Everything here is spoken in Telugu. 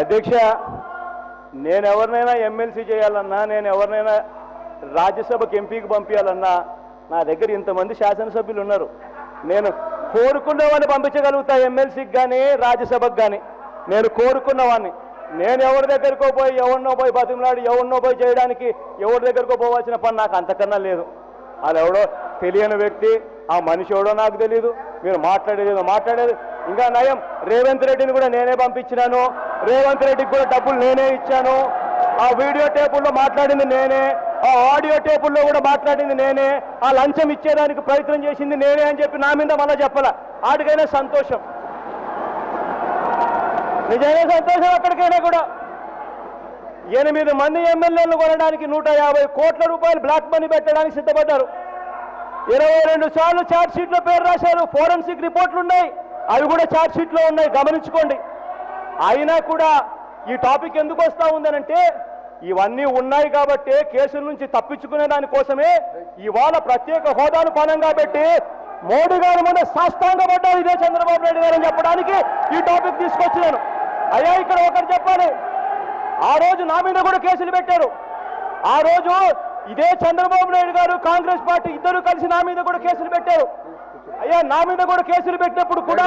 అధ్యక్ష, నేను ఎవరినైనా ఎమ్మెల్సీ చేయాలన్నా, నేను ఎవరినైనా రాజ్యసభకు ఎంపీకి పంపించాలన్నా నా దగ్గర ఇంతమంది శాసనసభ్యులు ఉన్నారు. నేను కోరుకున్నవాడిని పంపించగలుగుతా, ఎమ్మెల్సీకి కానీ రాజ్యసభకు కానీ. నేను కోరుకున్నవాడిని. నేను ఎవరి దగ్గరకో పోయి ఎవరినో పోయి బతిమలాడి ఎవరినో పోయి చేయడానికి ఎవరి దగ్గరకో పోవాల్సిన పని నాకు అంతకన్నా లేదు. అది ఎవడో తెలియని వ్యక్తి, ఆ మనిషి ఎవడో నాకు తెలియదు. మీరు మాట్లాడేది ఇంకా నయం. రేవంత్ రెడ్డిని కూడా నేనే పంపించినాను. రేవంత్ రెడ్డికి కూడా డబ్బులు నేనే ఇచ్చాను. ఆ వీడియో టేపుల్లో మాట్లాడింది నేనే, ఆ ఆడియో టేపుల్లో కూడా మాట్లాడింది నేనే, ఆ లంచం ఇచ్చేదానికి ప్రయత్నం చేసింది నేనే అని చెప్పి నా మీద మళ్ళీ చెప్పాల. ఆడికైనా సంతోషం, నిజంగా సంతోషం. అక్కడికైనా కూడా 8 మంది ఎమ్మెల్యేలను కొనడానికి 150 కోట్ల రూపాయలు బ్లాక్ మనీ పెట్టడానికి సిద్ధపడ్డారు. 22 సార్లు ఛార్జ్ షీట్లో పేరు రాశారు. ఫోరెన్సిక్ రిపోర్ట్లు ఉన్నాయి, అవి కూడా ఛార్జ్ షీట్లో ఉన్నాయి, గమనించుకోండి. అయినా కూడా ఈ టాపిక్ ఎందుకు వస్తూ ఉందనంటే, ఇవన్నీ ఉన్నాయి కాబట్టి కేసుల నుంచి తప్పించుకునే దానికోసమే ఇవాళ ప్రత్యేక హోదాను పణంగా పెట్టి మోడీ గారి ముందు సాష్టాంగపడ్డారు ఇదే చంద్రబాబు నాయుడు గారు అని చెప్పడానికి ఈ టాపిక్ తీసుకొచ్చినాను. అయ్యా, ఇక్కడ ఒకరు చెప్పాలి, ఆ రోజు నా మీద కూడా కేసులు పెట్టారు. ఆ రోజు ఇదే చంద్రబాబు నాయుడు గారు, కాంగ్రెస్ పార్టీ ఇద్దరు కలిసి నా మీద కూడా కేసులు పెట్టారు. అయ్యా, నా మీద కూడా కేసులు పెట్టినప్పుడు కూడా